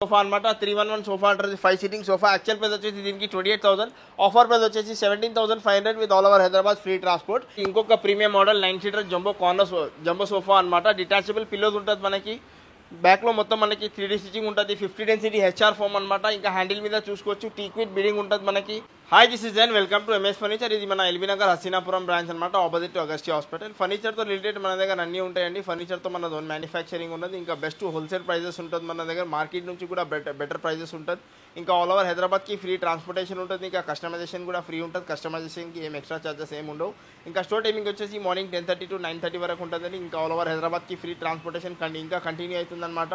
Sofa అనమాట 311 sofa అంటారు 5 seating sofa actual price వచ్చేసి దీనికి 28,000 ఆఫర్ ప్రైస్ వచ్చేసి 17,500 with all over Hyderabad free transport. ఇంకొక premium model 9 seater jumbo sofa అనమాట డిటాచబుల్ పిల్లోస్ ఉంటుంది మనకి బ్యాక్ లో మొత్తం మనకి 3D స్టిచింగ్ ఉంటుంది 50 డెన్సిటీ హెచ్ఆర్ ఫోమ్ అనమాట ఇంకా హ్యాండిల్ మీద చూసుకోవచ్చు టీక్విట్ బిడింగ్ ఉంటుంది మనకి. Hi this is Jain welcome to MS furniture. ఇది మన ఎల్బీ నగర్ హసీనాపురం బ్రాంచ్ అనమాట ఆపోజిట్ టు అగస్టీ హాస్పిటల్. ఫర్నిచర్ తో రిలేటెడ్ మన దగ్గర అన్ని ఉంటాయండి. ఫర్నిచర్ తో మన ఓన్ మ్యానుఫ్యాక్చరింగ్ ఉన్నది ఇంకా బెస్ట్ హోల్సేల్ ప్రైజెస్ ఉంటుంది మన దగ్గర మార్కెట్ నుంచి కూడా బెటర్ ప్రైజెస్ ఉంటుంది. ఇంకా ఆల్ ఓవర్ హైదరాబాద్కి ఫ్రీ ట్రాన్స్పోర్టేషన్ ఉంటుంది ఇంకా కస్టమైజేషన్ కూడా ఫ్రీ ఉంటుంది. కస్టమైజేషన్కి ఏం ఎక్స్ట్రా చార్జెస్ ఏమి ఉండవు. ఇంకా స్టోర్ టైమింగ్ వచ్చేసి మార్నింగ్ 10:30 to 9:30 వరకు ఉంటుందని ఇంకా ఆల్ ఓవర్ హైదరాబాద్కి ఫ్రీ ట్రాన్స్పోర్టేషన్ ఇంకా కంటిన్యూ అవుతుందన్నమాట.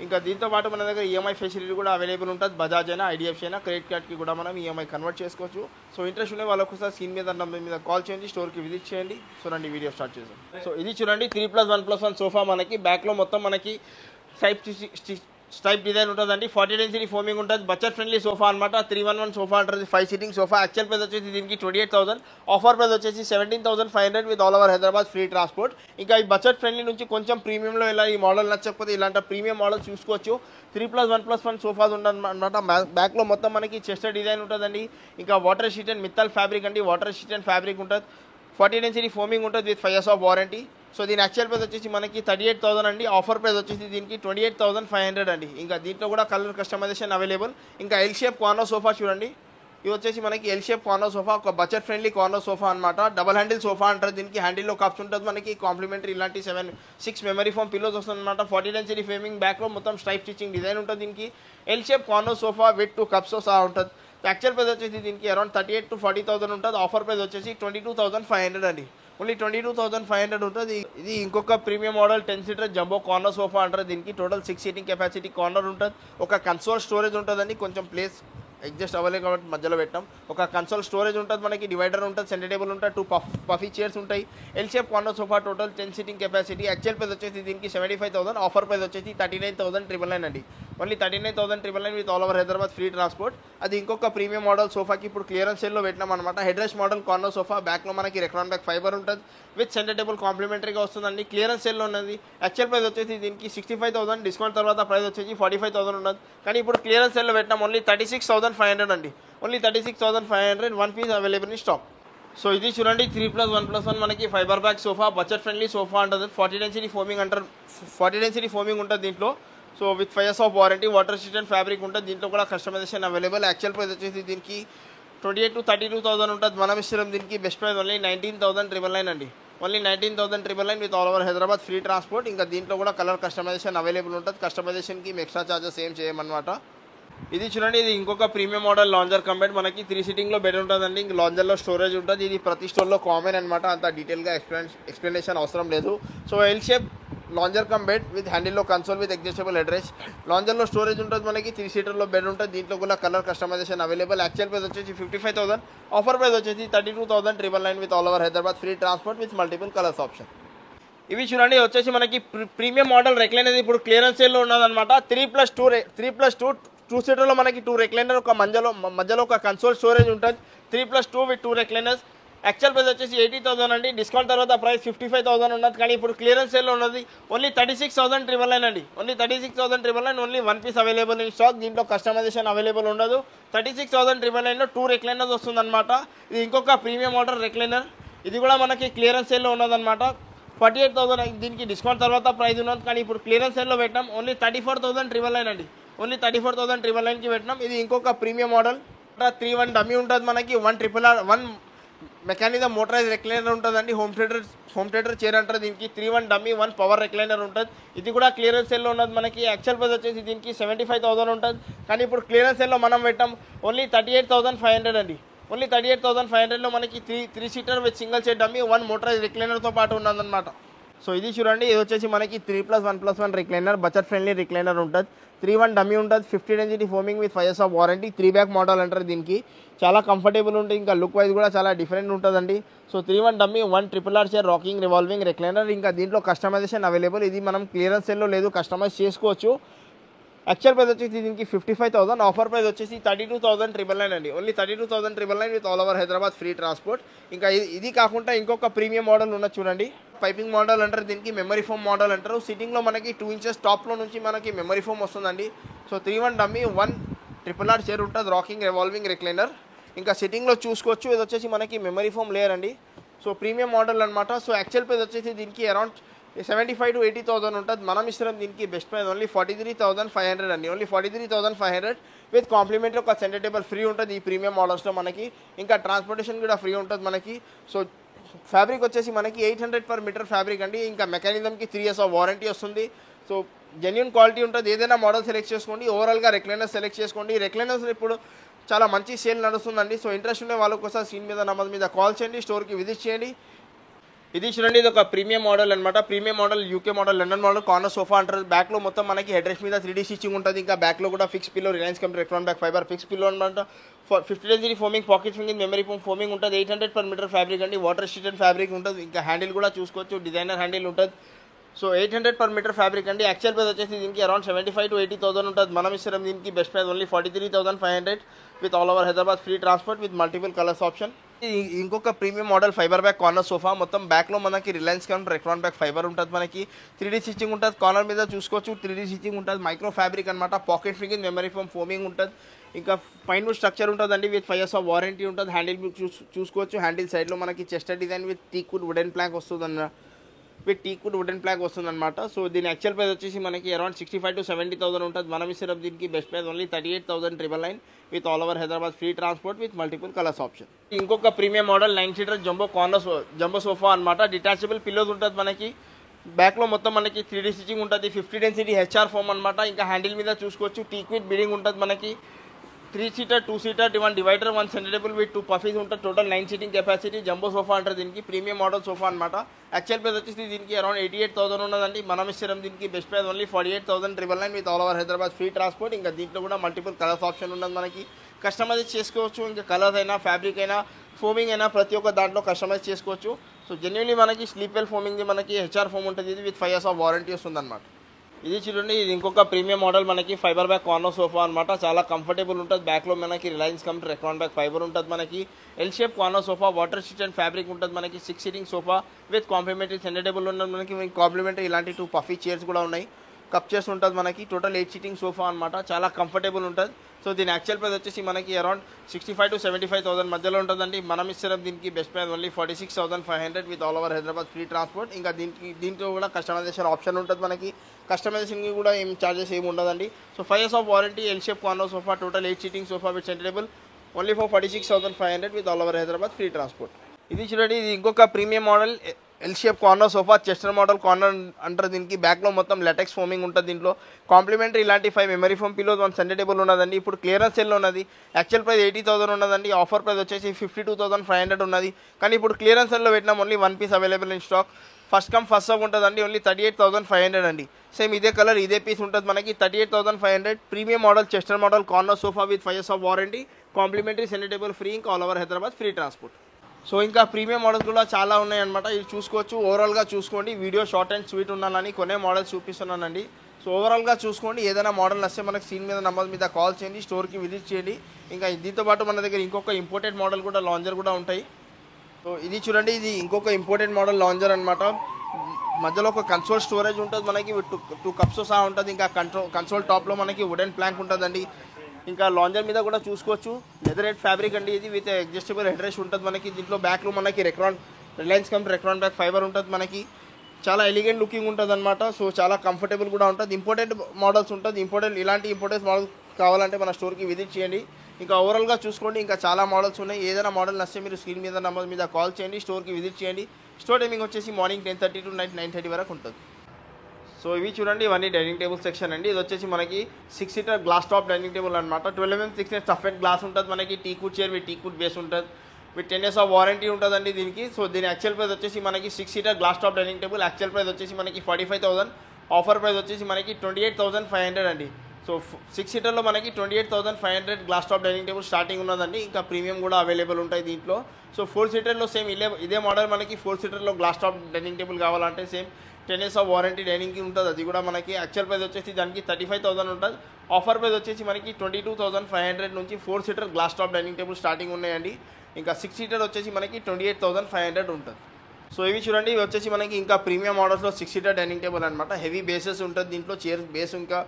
ఇంకా దీంతో పాటు మన దగ్గర ఈఎంఐ ఫెసిలిటీ కూడా అవైలబుల్ ఉంటుంది. బజాజ్ అయినా ఐడిఎఫ్సి అయినా క్రెడిట్ కార్డ్కి కూడా మనం ఈఎంఐ కన్వర్ట్ చేసుకోవచ్చు. సో ఇంట్రెస్ట్ ఉండే వాళ్ళకు ఒకసారి స్క్రీన్ మీద నెంబర్ మీద కాల్ చేయండి స్టోర్కి విజిట్ చేయండి. సో రండి వీడియో స్టార్ట్ చేద్దాం. సో ఇది చూడండి 3+1+1 సోఫా మనకి బ్యాక్లో మొత్తం మనకి స్టైప్ డిజైన్ ఉంటుందండి 40 డెన్సిటీ ఫోమింగ్ ఉంటుంది బడ్జెట్ ఫ్రెండ్లీ సోఫా అనమాట 311 సోఫా అంటారు 5 సీటింగ్ సోఫా యాక్చువల్ ప్రైస్ వచ్చేసి దీనికి 28,000 ఆఫర్ ప్రైస్ వచ్చేసి 17,500 with all over Hyderabad free transport. ఇంకా ఈ బడ్జెట్ ఫ్రెండ్లీ నుంచి కొంచెం ప్రీమియంలో ఇలా ఈ మోడల్ నచ్చకపోతే ఇలాంటి ప్రీమియం మోడల్ చూసుకోవచ్చు. 3+1+1 సోఫాస్ ఉండనమాట బ్యాక్లో మొత్తం మనకి చెస్ట్ డిజైన్ ఉంటుందండి ఇంకా water sheet and Mittal fabric అండి వాటర్ షీట్ అండ్ ఫ్యాబ్రిక్ ఉంటుంది 40 డెన్సిటీ ఫోమింగ్ ఉంటుంది with 5 years of warranty. So దీని యాక్చువల్ ప్రైస్ వచ్చేసి మనకి 38,000 అండి ఆఫర్ ప్రైస్ వచ్చేసి దీనికి 28,500 అండి. ఇంకా దీంట్లో కూడా కలర్ కస్టమైజేషన్ అవైలబుల్. ఇంకా ఎల్ షేప్ కార్నర్ సోఫా చూడండి ఇది వచ్చేసి మనకి ఎల్ షేప్ కార్నర్ సోఫా ఒక బడ్జెట్ ఫ్రెండ్లీ కార్నర్ సోఫా అనమాట డబల్ హ్యాండిల్ సోఫా అంటారు దీనికి హ్యాండిల్లో కప్స్ ఉంటుంది మనకి కాంప్లిమెంటరీ ఇలాంటి 6 మెమరీ ఫోమ్ పిల్లోస్ వస్తుంది అనమాట 40 డెన్సిటీ ఫేమింగ్ బ్యాక్లో మొత్తం స్ట్రైప్ స్టిచింగ్ డిజైన్ ఉంటుంది దీనికి L shape corner sofa with 2 cups సహా ఉంటుంది. యాక్చువల్ ప్రైస్ వచ్చేసి దీనికి అరౌండ్ 38,000 to 40,000 ఉంటుంది ఆఫర్ ప్రైస్ వచ్చేసి 22,500 అండి ఓన్లీ 22,500 ఉంటుంది. ఇది ఇంకొక premium model 10 seater jumbo corner sofa అంటారు దీనికి టోటల్ 6 సీటింగ్ కెపాసిటీ కార్నర్ ఉంటుంది ఒక కన్సోల్ స్టోరేజ్ ఉంటుందండి కొంచెం ప్లేస్ అడ్జస్ట్ అవ్వలేదు కాబట్టి మధ్యలో పెట్టాం ఒక కన్సోల్ స్టోరేజ్ ఉంటుంది మనకి డివైడర్ ఉంటుంది సెంటర్ టేబుల్ ఉంటుంది 2 పఫీ చైర్స్ ఉంటాయి L shape corner sofa total 10 seating capacity actual price వచ్చేసి దీనికి 75,000 ఆఫర్ ప్రైస్ వచ్చేసి 39,999 అండి only 39,999 with all over Hyderabad free transport. అది ఇంకొక ప్రీమియం మోడల్ సోఫాకి ఇప్పుడు క్లియరెన్స్ సేల్లో పెట్టినాం అనమాట head rest model corner sofa బ్యాక్లో మనకి రెక్లాన్ బ్యాక్ ఫైబర్ ఉంటుంది విత్ సెంటర్ టేబుల్ కాంప్లిమెంటరీగా వస్తుందండి క్లియరెన్స్ సేల్లో ఉన్నది. యాక్చువల్ ప్రైస్ వచ్చేసి దీనికి 65,000 డిస్కౌంట్ తర్వాత ప్రైస్ వచ్చేసి 45,000 ఉన్నది కానీ ఇప్పుడు క్లియరెన్స్ సేల్లో పెట్టినాం ఓన్లీ 36,500 అండి only 36,500 1 piece available in stock. So ఇది చూడండి 3+1+1 మనకి fibre back sofa budget friendly sofa ఉంటుంది 40 డెన్సిటీ ఫోమింగ్ అంటారు 40 డెన్సిటీ ఫోమింగ్ ఉంటుంది దీంట్లో. So with 5 years of warranty water sheet and fabric ఉంటుంది దీంట్లో కూడా కస్టమైజేషన్ అవైలబుల్. యాక్చువల్ ప్రైస్ వచ్చేసి దీనికి 28,000 to 32,000 ఉంటుంది మనం ఇస్తున్నాం దీనికి బెస్ట్ ప్రైస్ ఓన్లీ 19,999 అండి only 19,999 with all over Hyderabad free transport. ఇంకా దీంట్లో కూడా కలర్ కస్టమైజేషన్ అవైలబుల్ ఉంటుంది కస్టమైజేషన్కి ఎక్స్ట్రా చార్జెస్ ఏం చేయమన్నమాట. ఇది చూడండి ఇది ఇంకొక ప్రీమియం మోడల్ లాంజర్ కంబెడ్ మనకి 3 సీటింగ్లో బెడ్ ఉంటుందండి ఇంక లాంజర్లో స్టోరేజ్ ఉంటుంది ఇది ప్రతి స్టోర్లో కామన్ అనమాట అంత డీటెయిల్గా ఎక్స్ప్లెనేషన్ అవసరం లేదు. So L shape lounger cum bed with హ్యాండిల్లో కన్సోల్ విత్ అడ్జస్టబుల్ అడ్రస్ లాంజర్లో స్టోరేజ్ ఉంటుంది మనకి 3 సీటర్లో బెడ్ ఉంటుంది దీంట్లో కూడా colour customisation available. Actual price వచ్చేసి 55,000 ఆఫర్ ప్రైస్ వచ్చేసి 32,999 with all over Hyderabad free transport with multiple colours option. ఇవి చూడండి వచ్చేసి మనకి ప్రీమియం మోడల్ రెక్లైనర్ ఇప్పుడు క్లియరెన్స్ సేల్లో ఉన్నదన్నమాట 3+2 2 సీటర్లో మనకి 2 రెక్లైనర్ ఒక మధ్యలో ఒక కన్సోల్ స్టోరేజ్ ఉంటుంది 3+2 విత్ 2 రెక్లైనర్స్. యాక్చువల్ ప్రైస్ వచ్చేసి 80,000 అండి డిస్కౌంట్ తర్వాత ప్రైస్ 55,000 ఉన్నది కానీ ఇప్పుడు క్లియరెన్స్ సేల్లో ఉన్నది ఓన్లీ 36,999 అండి only 36,999 only 1 piece available in stock దీంట్లో కస్టమైజేషన్ అవైలబుల్ ఉండదు 36,999లో 2 రెక్లైనర్స్ వస్తుందన్నమాట. ఇది ఇంకొక ప్రీమియం మోడల్ రెక్లైనర్ ఇది కూడా మనకి క్లియరెన్స్ సేల్లో ఉన్నదన్నమాట 48,000 దీనికి డిస్కౌంట్ తర్వాత ప్రైస్ ఉన్నది కానీ ఇప్పుడు క్లియరెన్స్ సేల్లో పెట్టాం ఓన్లీ 34,999 అండి ఓన్లీ 34,999కి పెట్టినాం. ఇది ఇంకొక ప్రీమియం మోడల్ 3-1 డమ్మీ ఉంటుంది మనకి 1 మెకానిజం మోటరైజ్ రెక్లైనర్ ఉంటుందండి హోమ్ థియేటర్ చైర్ అంటారు దీనికి 3-1 డమ్మీ 1 పవర్ రెక్లైనర్ ఉంటుంది ఇది కూడా క్లియరెన్స్ సేల్లో ఉన్నది మనకి. యాక్చువల్ ప్రైస్ వచ్చేసి దీనికి 75,000 ఉంటుంది కానీ ఇప్పుడు క్లియరెన్స్ సేల్లో మనం పెట్టాం ఓన్లీ 38,500 అండి ఓన్లీ 38,500లో మనకి 3 seater with single chair dummy 1 motorised రెక్లైనర్తో పాటు ఉన్నదన్నమాట. సో ఇది చూడండి ఇది వచ్చేసి మనకి 3+1+1 రిక్లైనర్ బడ్జెట్ ఫ్రెండ్లీ రిక్లైనర్ ఉంటుంది 3-1 డమ్మీ ఉంటుంది 50 density foaming with 5 years of warranty 3 back model అంటారు దీనికి చాలా కంఫర్టబుల్ ఉంటుంది ఇంకా లుక్ వైజ్ కూడా చాలా డిఫరెంట్ ఉంటుందండి. So 3-1 dummy 1 RRR chair rocking revolving recliner ఇంకా దీంట్లో కస్టమైజేషన్ అవైలబుల్ ఇది మనం క్లియరెన్స్ సేల్లో లేదు కస్టమైజ్ చేసుకోవచ్చు యాక్చువల్ ప్రైస్ వచ్చేసి దీనికి 55,000, ఆఫర్ ప్రైస్ వచ్చేసి 32,999 అండి. Only 32,999 with all over Hyderabad free transport. ఇంకా ఇది కాకుండా ఇంకొక ప్రీమియం మోడల్ ఉన్న చూడండి, పైపింగ్ మోడల్ అంటారు దీనికి, మెమరీ ఫోమ్ మోడల్ అంటారు. సిట్టింగ్లో మనకి 2 ఇంచెస్ టాప్లో నుంచి మనకి మెమరీ ఫోమ్ వస్తుందండి. సో 3-1 డమ్మీ, 1 RRR చైర్ ఉంటుంది, రాకింగ్ రివాల్వింగ్ రిక్లైనర్. ఇంకా సిట్టింగ్లో చూసుకోవచ్చు, ఇది వచ్చేసి మనకి మెమరీ ఫోమ్ లేయర్ అండి. సో ప్రీమియం మోడల్ అనమాట. సో యాక్చువల్ ప్రైస్ వచ్చేసి దీనికి అరౌండ్ 75,000 to 80,000 ఉంటుంది. మనం ఇస్తున్నాం దీనికి బెస్ట్ ప్రైస్ ఓన్లీ 43,500 అండి. ఓన్లీ 43,500 విత్ కాంప్లిమెంటరీ ఒక సెంటర్ టేబుల్ ఫ్రీ ఉంటుంది ఈ ప్రీమియం మోడల్స్లో మనకి. ఇంకా ట్రాన్స్పోర్టేషన్ కూడా ఫ్రీ ఉంటుంది మనకి. సో ఫ్యాబ్రిక్ వచ్చేసి మనకి 800 per మీటర్ ఫ్యాబ్రిక్ అండి. ఇంకా మెకానిజంకి 3 years ఆఫ్ వారంటీ వస్తుంది. సో జెన్యూన్ క్వాలిటీ ఉంటుంది. ఏదైనా మోడల్ సెలెక్ట్ చేసుకోండి, ఓవరాల్గా రెక్లైనర్ సెలెక్ట్ చేసుకోండి. రెక్లైనర్స్ ఇప్పుడు చాలా మంచి సేల్ నడుస్తుందండి. సో ఇంట్రెస్ట్ ఉండే వాళ్ళ కోసం స్క్రీన్ మీద నెంబర్ మీద కాల్ చేయండి, స్టోర్కి విజిట్ చేయండి. ఇది చూడండి, ఇది ఒక ప్రీమియం మోడల్ అనమాట. Premium model, UK model, London model, corner sofa అంటారు. బ్యాక్లో మొత్తం మనకి హెడ్ రెస్ట్ మీద 3D స్టిచ్చింగ్ ఉంటుంది. ఇంకా బ్యాక్లో కూడా fix pillow, Reliance company Recron back fibre fix pillow అనమాట. 50 density foaming, pocket springing, memory foaming ఉంటుంది. 800 per మీటర్ ఫ్యాబ్రిక్ అండి. వాటర్ స్ట్రిటెడ్ ఫ్యాబ్రిక్ ఉంటుంది. ఇంకా హ్యాండిల్ కూడా చూసుకోవచ్చు, డిజైనర్ హ్యాండిల్ ఉంటుంది. సో 800 per మీటర్ ఫ్యాబ్రిక్ అండి. యాక్చువల్ ప్రైస్ వచ్చేసి దీనికి అరౌండ్ 75,000 to 80,000 ఉంటుంది. మనం ఇస్తాం దీనికి best price only 43,500 with all over Hyderabad free transport with multiple colours option. ఇంకొక premium model fibre back corner sofa. మొత్తం బ్యాక్లో మనకి Reliance company Recron back fibre ఉంటుంది. మనకి 3D స్టిచ్చింగ్ ఉంటుంది. కార్నర్ మీద చూసుకోవచ్చు, 3D స్టిచ్చింగ్ ఉంటుంది. మైక్రో ఫ్యాబ్రిక్ అనమాట. పాకెట్ ఫింగింగ్, మెమరీ ఫోమింగ్ ఉంటుంది. ఇంకా పైన స్ట్రక్చర్ ఉంటుందండి విత్ 5 years ఆఫ్ వారంటీ ఉంటుంది. హ్యాండిల్ చూసుకోవచ్చు, హ్యాండిల్ సైడ్లో మనకి Chester design with teakwood wooden plank వస్తుంది విత్ టీక్వుడ్ వుడెన్ ప్లాంక్ వస్తుంది అనమాట. సో దీని యాక్చువల్ ప్రైస్ వచ్చేసి మనకి అరౌండ్ 65,000 to 70,000 ఉంటుంది. మనం ఇస్తున్న దీనికి best price only 38,999 with all over Hyderabad free transport with multiple colours option. ఇంకొక premium model 9-seater jumbo sofa అనమాట. డిటాచబుల్ పిల్లోస్ ఉంటుంది మనకి. బ్యాక్లో మొత్తం మనకి 3D స్టిచ్చింగ్ ఉంటుంది. 50 density HR ఫోమ్ అనమాట. ఇంకా హ్యాండిల్ మీద చూసుకోవచ్చు, టీక్విడ్ బిడింగ్ ఉంటుంది మనకి. 3-seater, 2-seater, 1 divider, 1 center table with 2 puffies ఉంటుంది. Total 9 seating capacity. Jumbo sofa అంటారు దీనికి. ప్రీమియం మోడల్ సోఫా అనమాట. యాక్చువల్ ప్రైస్ వచ్చేసి దీనికి అరౌండ్ 88,000 ఉన్నదండి. మనం ఇస్తాం దీనికి best price only 48,999 with all over Hyderabad free transport. ఇంకా దీంట్లో కూడా మల్టిపుల్ కలర్స్ ఆప్షన్ ఉన్నది మనకి. కస్టమైజ్ చేసుకోవచ్చు. ఇంకా కలర్స్ అయినా, ఫ్యాబ్రిక్ అయినా, ఫోమింగ్ అయినా ప్రతి ఒక్క దాంట్లో కస్టమైజ్ చేసుకోవచ్చు. సో జెన్యున్లీ మనకి స్లీప్ వెల్ ఫోమింగ్ మనకి HR ఫోమ్ ఉంటుంది. ఇది విత్ 5 years ఆఫ్ వారంటీ వస్తుంది అనమాట. ఇది చూడండి, ఇది ఇంకొక ప్రీమియం మోడల్ మనకి ఫైబర్ బ్యాక్ కార్నర్ సోఫా అనమాట. చాలా కంఫర్టబుల్ ఉంటుంది. బ్యాక్లో మనకి Reliance company Recron back fibre ఉంటుంది మనకి. L shape corner sofa, water treated fabric ఉంటుంది మనకి. 6 seating sofa with complimentary centre table ఉన్నది మనకి. కాంప్లిమెంటరీ ఇలాంటి 2 పఫీ చైర్స్ కూడా ఉన్నాయి. కప్ చైర్స్ ఉంటుంది మనకి. టోటల్ 8 seating సోఫా అనమాట. చాలా కంఫర్టబుల్ ఉంటుంది. సో దీని యాక్చువల్ ప్రైస్ వచ్చేసి మనకి అరౌండ్ 65,000 to 75,000 మధ్యలో ఉంటుందండి. మనం ఇస్తాం దీనికి best price only 46,500 with all over Hyderabad free transport. ఇంకా దీంట్లో కూడా కస్టమైజేషన్ ఆప్షన్ ఉంటుంది మనకి. కస్టమైజేషన్కి కూడా ఏం చార్జెస్ ఏమి ఉండదండి. So 5 years of warranty. L shape corner sofa, total 8 seating sofa with centre table only for 46,500 with all over Hyderabad free transport. ఇది చూడండి, ఇది ఇంకొక premium model L shape corner sofa. Chester model corner అంటారు దీనికి. బ్యాక్లో మొత్తం లెటెక్స్ ఫోమింగ్ ఉంటుంది. దీంట్లో కాంప్లిమెంటరీ ఇలాంటి 5 memory foam pillows, 1 centre table ఉన్నదండి. ఇప్పుడు క్లియరెన్స్ సేల్లో ఉన్నది. యాక్చువల్ ప్రైస్ 80,000 ఉన్నదండి. ఆఫర్ ప్రైస్ వచ్చేసి 52,500 ఉన్నది. కానీ ఇప్పుడు క్లియరెన్స్ సేల్లో పెట్టినాం. Only 1 piece available in stock. First come first serve ఉంటుందండి. ఓన్లీ 38,500 అండి. సేమ్ ఇదే కలర్, ఇదే పీస్ ఉంటుంది మనకి. 38,500 premium model Chester model corner sofa with 5 years of warranty, complimentary centre table free, ఇంకా all over Hyderabad free transport. So ఇంకా premium models కూడా చాలా ఉన్నాయన్నమాట. ఇది చూసుకోవచ్చు. ఓవరాల్గా చూసుకోండి. వీడియో షార్ట్ అండ్ స్వీట్ ఉండాలని కొనే మోడల్స్ చూపిస్తున్నానండి. సో ఓవరాల్గా చూసుకోండి. ఏదైనా మోడల్ వస్తే మనకి స్క్రీన్ మీద నెంబర్ మీద కాల్ చేయండి, స్టోర్కి విజిట్ చేయండి. ఇంకా దీంతో పాటు మన దగ్గర ఇంకొక ఇంపోర్టెడ్ మోడల్ కూడా, లాంజర్ కూడా ఉంటాయి. సో ఇది చూడండి, ఇది ఇంకొక ఇంపోర్టెడ్ మోడల్ లాంజర్ అనమాట. మధ్యలో ఒక కన్సోల్ స్టోరేజ్ ఉంటుంది మనకి. 2 cups సహా ఉంటుంది. ఇంకా కన్సోల్ టాప్లో మనకి వుడెన్ ప్లాంక్ ఉంటుందండి. ఇంకా లాంజర్ మీద కూడా చూసుకోవచ్చు. లెదర్ హెడ్ ఫ్యాబ్రిక్ అండి ఇది విత్ అడ్జస్టబుల్ హెడ్ రెస్ట్ ఉంటుంది మనకి. దీంట్లో బ్యాక్లో మనకి Reliance company Recron back fibre ఉంటుంది మనకి. చాలా ఎలిగెంట్ లుకింగ్ ఉంటుంది అనమాట. సో చాలా కంఫర్టబుల్ కూడా ఉంటుంది. ఇంపోర్టెడ్ మోడల్స్ ఉంటుంది. ఇలాంటి ఇంపోర్టెడ్ మోడల్స్ కావాలంటే మన స్టోర్కి విజిట్ చేయండి. ఇంకా ఓవరాల్గా చూసుకోండి. ఇంకా చాలా మోడల్స్ ఉన్నాయి. ఏదైనా మోడల్ నచ్చితే మీరు స్క్రీన్ మీద నెంబర్ మీద కాల్ చేయండి, స్టోర్కి విజిట్ చేయండి. స్టోర్ టైమింగ్ వచ్చేసి మార్నింగ్ 10:30 to నైట్ 9:30 వరకు ఉంటుంది. సో ఇవి చూడండి, ఇవన్నీ డైనింగ్ టేబుల్ సెక్షన్ అండి. ఇది వచ్చేసి మనకి 6 seater glass top dining table అనమాట. 12 mm థిక్నెస్ సఫెట్ గ్లాస్ ఉంటుంది మనకి. Teakwood chair with teakwood base ఉంటుంది. విత్ 10 years ఆఫ్ వారంటీ ఉంటుందండి దీనికి. సో దీని యాక్చువల్ ప్రైస్ వచ్చేసి మనకి 6 seater glass top dining table actual price వచ్చేసి మనకి 45,000. ఆఫర్ ప్రైస్ వచ్చేసి మనకి 28,500 అండి. సో 6 seaterలో మనకి 28,500 glass top dining table starting ఉన్నదండి. ఇంకా ప్రీమియం కూడా అవైలబుల్ ఉంటాయి దీంట్లో. సో 4 seaterలో సేమ్ ఇదే మోడల్ మనకి 4 seaterలో గ్లాస్ టాప్ డైనింగ్ టేబుల్ కావాలంటే సేమ్ 10 years ఆఫ్ వారంటీ డైనింగ్కి ఉంటుంది. అది కూడా మనకి యాక్చువల్ ప్రైస్ వచ్చేసి దానికి 35,000 ఉంటుంది. ఆఫర్ ప్రైస్ వచ్చేసి మనకి 22,500 నుంచి 4 seater glass top dining table starting ఉన్నాయండి. ఇంకా 6 సీటర్ వచ్చేసి మనకి 28,500 ఉంటుంది. సో ఇవి చూడండి, ఇవి వచ్చేసి మనకి ఇంకా ప్రీమియం మోడల్స్లో 6 సీటర్ డైనింగ్ టేబుల్ అనమాట. హెవీ బేసెస్ ఉంటుంది దీంట్లో. చైర్ బేస్ ఇంకా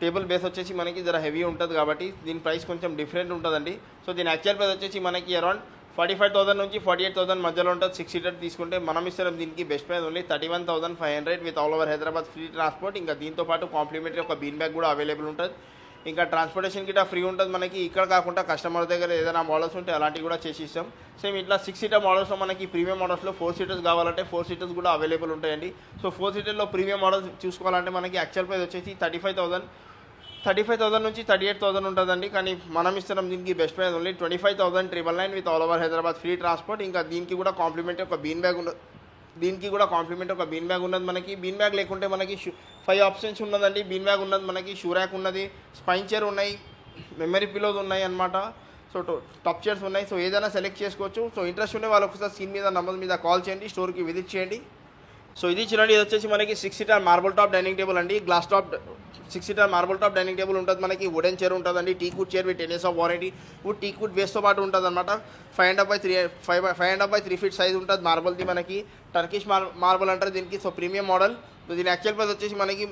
టేబుల్ బేస్ వచ్చేసి మనకి జర హెవీ ఉంటుంది కాబట్టి దీని ప్రైస్ కొంచెం డిఫరెంట్ ఉంటుందండి. సో దీని యాక్చువల్ ప్రైస్ వచ్చేసి మనకి అరౌండ్ 45,000 నుంచి 48,000 మధ్యలో ఉంటుంది. 6 సీటర్ తీసుకుంటే మనం ఇస్తాం దీనికి best price only 31,500 with all over Hyderabad free transport. ఇంకా దీంతో పాటు కాంప్లిమెంటరీ ఒక బీన్ బ్యాగ్ కూడా అవైలబుల్ ఉంటుంది. ఇంకా ట్రాన్స్పోర్టేషన్ గిట్లా ఫ్రీ ఉంటుంది మనకి. ఇక్కడ కాకుండా కస్టమర్ దగ్గర ఏదైనా మోడల్స్ ఉంటే అలాంటివి కూడా చేసి ఇస్తాం. సేమ్ ఇట్లా 6 సీటర్ మోడల్స్లో మనకి ప్రీమియం మోడల్స్లో 4 సీటర్స్ కావాలంటే 4 సీటర్స్ కూడా అవైలబుల్ ఉంటాయండి. సో 4 సీటర్లో ప్రీమియం మోడల్స్ చూసుకోవాలంటే మనకి యాక్చువల్ ప్రైస్ వచ్చేసి 35,000 నుంచి 38,000 ఉంటుందండి. కానీ మనం ఇస్తున్నాం దీనికి best price only 25,999 with all over Hyderabad free transport. ఇంకా దీనికి కూడా కాంప్లిమెంటరీ ఒక బీన్ బ్యాగ్ ఉండదు. మనకి. బీన్ బ్యాగ్ లేకుంటే మనకి 5 ఆప్షన్స్ ఉన్నదండి. బీన్ బ్యాగ్ ఉన్నది మనకి, షూ ర్యాక్ ఉన్నది, స్పైన్ చైర్ ఉన్నాయి, మెమరీ పిలోస్ ఉన్నాయి అన్నమాట. సో టాప్ చైర్స్ ఉన్నాయి. సో ఏదైనా సెలెక్ట్ చేసుకోవచ్చు. సో ఇంట్రెస్ట్ ఉండే వాళ్ళు ఒకసారి స్క్రీన్ మీద నంబర్ మీద కాల్ చేయండి, స్టోర్కి విజిట్ చేయండి. సో ఇది చూడండి, ఇది వచ్చేసి మనకి 6 seater marble top dining table అండి. Glass top 6 seater marble top dining table ఉంటుంది మనకి. వుడెన్ చైర్ ఉంటుందండి, teakwood chair with 10 years of warranty. Wood teakwood బేస్తో పాటు ఉంటుంది అనమాట. 5.5 by 3 feet సైజ్ ఉంటుంది మార్బుల్ది మనకి. టర్కిష్ మార్బుల్ అంటారు దీనికి. So premium model. సో దీని యాక్చువల్ ప్రైస్ వచ్చేసి మనకి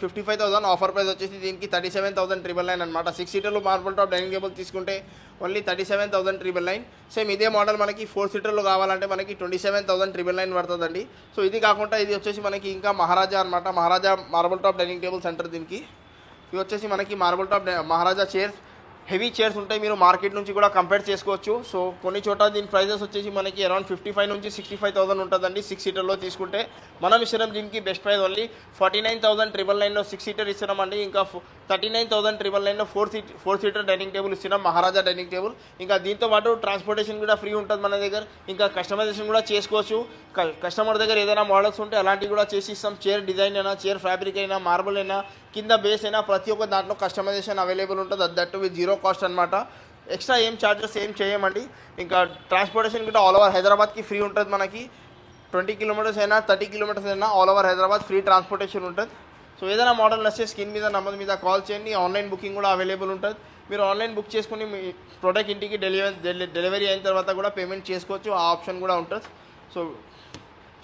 55,000. ఆఫర్ ప్రైస్ వచ్చేసి దీనికి 37,999 అనమాట. 6 సీటర్లు మార్బుల్ టాప్ డైనింగ్ టేబుల్ తీసుకుంటే ఓన్లీ 37,999. సేమ్ ఇదే మోడల్ మనకి 4 సీటర్లు కావాలంటే మనకి 27,999 పడుతుందండి. సో ఇది కాకుండా ఇది వచ్చేసి మనకి ఇంకా మహారాజా అనమాట. మహారాజా మార్బుల్ టాప్ డైనింగ్ టేబుల్స్ అంటారు దీనికి. ఇవి వచ్చేసి మనకి మార్బుల్ టాప్ మహారాజా చైర్స్, హెవీ చైర్స్ ఉంటాయి. మీరు మార్కెట్ నుంచి కూడా కంపేర్ చేసుకోవచ్చు. సో కొన్ని చోట దీని ప్రైజెస్ వచ్చేసి మనకి అరౌండ్ 55 నుంచి 65,000 ఉంటుందండి 6 సీటర్లో తీసుకుంటే. మనం ఇస్తున్నాం దీనికి బెస్ట్ ప్రైస్ ఓన్లీ 49,999లో 6 సీటర్ ఇస్తున్నామండి. ఇంకా 39,999లో 4 సీటర్ డైనింగ్ టేబుల్ ఇస్తున్నాం, మహారాజా డైనింగ్ టేబుల్. ఇంకా దీంతో పాటు ట్రాన్స్పోర్టేషన్ కూడా ఫ్రీ ఉంటుంది మన దగ్గర. ఇంకా కస్టమైజేషన్ కూడా చేసుకోవచ్చు. కస్టమర్ దగ్గర ఏదైనా మోడల్స్ ఉంటే అలాంటివి కూడా చేసి ఇస్తాం. చైర్ డిజైన్ అయినా, చైర్ ఫ్యాబ్రిక్ అయినా, మార్బుల్ అయినా, కింద బేస్ అయినా ప్రతి ఒక్క దాంట్లో కస్టమైజేషన్ అవైలబుల్ ఉంటుంది. దట్ విత్ 0 కాస్ట్ అనమాట. ఎక్స్ట్రా ఏం ఛార్జెస్ ఏం చేయమండి. ఇంకా ట్రాన్స్పోర్టేషన్ కూడా ఆల్ ఓవర్ హైదరాబాద్కి ఫ్రీ ఉంటుంది మనకి. 20 kilometers అయినా 30 kilometers అయినా all over Hyderabad free transportation ఉంటుంది. సో ఏదైనా మోడల్ నచ్చే స్క్రీన్ మీద నంబర్ మీద కాల్ చేయండి. ఆన్లైన్ బుకింగ్ కూడా అవైలబుల్ ఉంటుంది. మీరు ఆన్లైన్ బుక్ చేసుకుని మీ ప్రోడక్ట్ ఇంటికి డెలివరీ అయిన తర్వాత కూడా పేమెంట్ చేసుకోవచ్చు. ఆ ఆప్షన్ కూడా ఉంటుంది. సో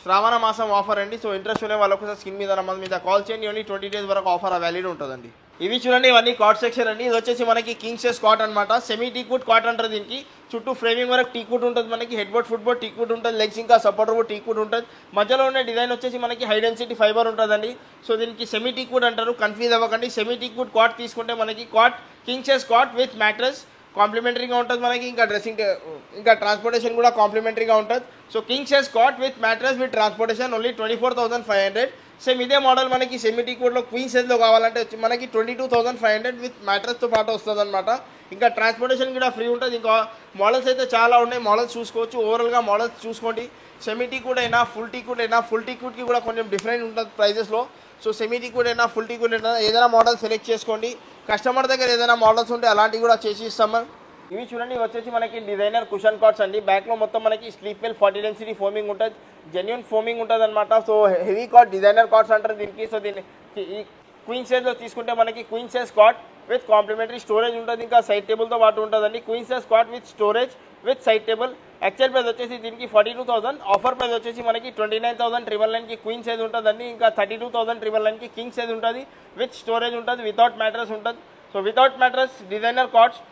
శ్రావణ మాసం ఆఫర్ అండి. సో ఇంట్రెస్ట్ ఉండే వాళ్ళు ఒకసారి స్క్రీన్ మీద నంబర్ మీద కాల్ చేయండి. ఓన్లీ 20 days వరకు ఆఫర్ వ్యాలిడ్ ఉంటుందండి. ఇవి చూడండి, ఇవన్నీ కాట్ సెక్షన్ అండి. ఇది వచ్చేసి మనకి కింగ్ సైజ్ కాట్ అనమాట. సెమీ టీకుడ్ కాట్ అంటారు దీనికి. చుట్టూ ఫ్రేమింగ్ వరకు టీకుడ్ ఉంటుంది మనకి. హెడ్ బోర్డ్, ఫుట్ బోర్డ్ టీకుడ్ ఉంటుంది. లెగ్స్ ఇంకా సపోర్టర్ బోర్డ్ టీకుడ్ ఉంటుంది. మధ్యలో ఉన్న డిజైన్ వచ్చేసి మనకి హై డెన్సిటీ ఫైబర్ ఉంటుందండి. సో దీనికి సెమీ టీకుడ్ అంటారు, కన్ఫ్యూజ్ అవ్వకండి. సెమీ టీకుడ్ కాట్ తీసుకుంటే మనకి cot king size cot with mattress కాంప్లిమెంటరీగా ఉంటుంది మనకి. ఇంకా ఇంకా ట్రాన్స్పోర్టేషన్ కూడా కాంప్లిమెంటరీగా ఉంటుంది. So king size cot with mattress with transportation only 24,500. Same ఇదే మోడల్ మనకి సెమీ టీకుడ్లో క్వీన్ సైజ్లో కావాలంటే మనకి 22,500 విత్ మ్యాట్రెస్తో పాటు వస్తుంది అనమాట. ఇంకా ట్రాన్స్పోర్టేషన్ కూడా ఫ్రీ ఉంటుంది. ఇంకా మోడల్స్ అయితే చాలా ఉన్నాయి, మోడల్స్ చూసుకోవచ్చు. ఓవరాల్గా మోడల్స్ చూసుకోండి. సెమీ టీకుడ్ అయినా ఫుల్ టీకుడ్ అయినా, ఫుల్ టీకుడ్కి కూడా కొంచెం డిఫరెంట్ ఉంటుంది ప్రైజెస్లో. సో సెమీ టీకుడ్ అయినా ఫుల్ టీకుడ్ అయినా ఏదైనా మోడల్ సెలెక్ట్ చేసుకోండి. కస్టమర్ దగ్గర ఏదైనా మోడల్స్ ఉంటే అలాంటివి కూడా చేసి ఇస్తాం. ఇవి చూడండి, ఇవి వచ్చేసి మనకి డిజైనర్ కుషన్ కార్డ్స్ అండి. బ్యాక్లో మొత్తం మనకి స్లీప్ వెల్ 40 డెన్సిటీ ఫోమింగ్ ఉంటుంది, జెన్యున్ ఫోమింగ్ ఉంటుంది అనమాట. So heavy card designer cards అంటారు దీనికి. సో దీన్ని ఈ క్వీన్ సైజ్లో తీసుకుంటే మనకి queen size card with complimentary storage ఉంటుంది. ఇంకా సైడ్ టేబుల్తో పాటు ఉంటుందండి. Queen size card with storage with side table. Actual price వచ్చేసి దీనికి 42,000. ఆఫర్ ప్రైస్ వచ్చేసి మనకి 29,999కి క్వీన్ సైజ్ ఉంటుందండి. ఇంకా 32,999కి కింగ్ సైజ్ ఉంటుంది విత్ స్టోరేజ్ ఉంటుంది, వితౌట్ మ్యాట్రెస్ ఉంటుంది. So without mattress designer cards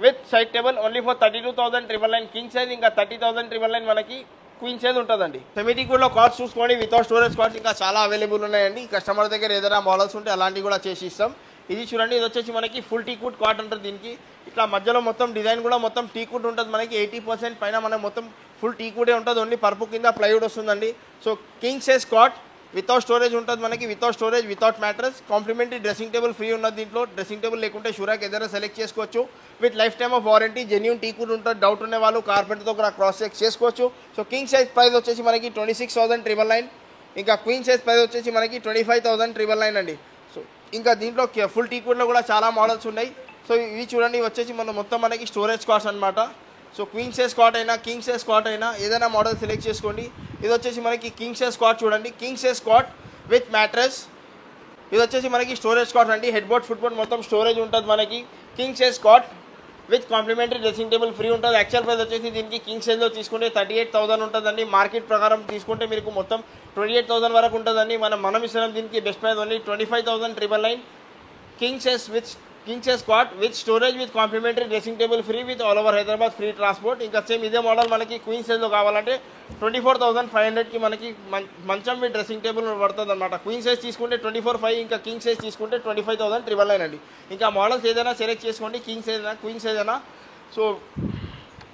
with side table only for 32,999 king size. ఇంకా 30,999 మనకి క్వీన్ సైజ్ ఉంటుందండి. సెమీ టీకుడ్లో కార్డ్స్ చూసుకోండి. వితౌట్ స్టోరేజ్ కార్డ్స్ ఇంకా చాలా అవైలబుల్ ఉన్నాయండి. కస్టమర్ దగ్గర ఏదైనా మోడల్స్ ఉంటే అలాంటివి కూడా చేసి ఇస్తాం. ఇది చూడండి, ఇది వచ్చేసి మనకి ఫుల్ టీకుడ్ కాట్ అంటారు దీనికి. ఇట్లా మధ్యలో మొత్తం డిజైన్ కూడా మొత్తం టీకుడ్ ఉంటుంది మనకి. 80% పైన మనకి మొత్తం ఫుల్ టీకుడే ఉంటుంది. ఓన్లీ పరుపు కింద ప్లైవుడ్ వస్తుందండి. So king size cot without storage ఉంటుంది మనకి. Without storage, without mattress. Complimentary dressing table free ఉన్నది దీంట్లో. డ్రెస్సింగ్ టేబుల్ లేకుంటే షూరాక్ ఏదైనా సెలెక్ట్ చేసుకోవచ్చు. With life time of warranty. Genuine teakwood ఉంటుంది. డౌట్ ఉన్న వాళ్ళు కార్పెంటర్తో కూడా క్రాస్ చెక్ చేసుకోవచ్చు. సో కింగ్ సైజ్ ప్రైస్ వచ్చేసి మనకి 26,999. ఇంకా క్వీన్ సైజ్ ప్రైస్ వచ్చేసి మనకి 25,999 అండి. సో ఇంకా దీంట్లో ఫుల్ టీకుడ్లో కూడా చాలా మోడల్స్ ఉన్నాయి. సో ఇవి చూడండి, ఇవి వచ్చేసి మొత్తం మనకి స్టోరేజ్ కార్డ్స్ అనమాట. సో క్వీన్ సైజ్ కాట్ అయినా కింగ్ సైజ్ కాట్ అయినా ఏదైనా మోడల్ సెలెక్ట్ చేసుకోండి. ఇది వచ్చేసి మనకి కింగ్ సైజ్ కాట్ చూడండి, king size cot with mattress. ఇది వచ్చేసి మనకి స్టోరేజ్ కాట్ అండి, హెడ్ బోర్డ్ ఫుట్ బోర్డ్ మొత్తం స్టోరేజ్ ఉంటుంది మనకి. King size cot with complimentary dressing table free ఉంటుంది. యాక్చువల్ ప్రైస్ వచ్చేసి దీనికి కింగ్ సైజ్లో తీసుకుంటే 38,000 ఉంటుందండి. మార్కెట్ ప్రకారం తీసుకుంటే మీకు మొత్తం 28,000 వరకు ఉంటుందండి. మనం ఇస్తున్నాం దీనికి best price only 25,999. King size cot with storage with complimentary dressing table free with all over Hyderabad free transport. ఇంకా సేమ్ ఇదే మోడల్ మనకి క్వీన్ సైజ్లో కావాలంటే 24,500కి మనకి మంచం విత్ డ్రెస్సింగ్ టేబుల్ పడుతుంది అనమాట. క్వీన్ సైజ్ తీసుకుంటే 24,500, ఇంకా కింగ్ సైజ్ తీసుకుంటే 25,999 అండి. ఇంకా మోడల్స్ ఏదైనా సెలెక్ట్ చేసుకోండి, కింగ్ సైజ్ అయినా క్వీన్ సైజ్ అయినా. సో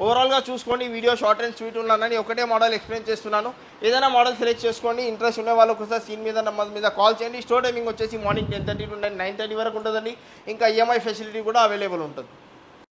ఓవరాల్గా చూసుకోండి, వీడియో షార్ట్ అండ్ స్వీట్ ఉన్నానని ఒకటే మోడల్ ఎక్స్ప్లెయిన్ చేస్తున్నాను. ఏదైనా మోడల్ సెలెక్ట్ చేసుకోండి. ఇంట్రెస్ట్ ఉన్న వాళ్ళకు ఒకసారి స్క్రీన్ మీద నెంబర్ మీద కాల్ చేయండి. స్టోర్ టైమింగ్ వచ్చేసి మార్నింగ్ 10:30 to 9:30 వరకు ఉంటుందండి. ఇంకా ఈఎంఐ ఫెసిలిటీ కూడా అవైలబుల్ ఉంటుంది.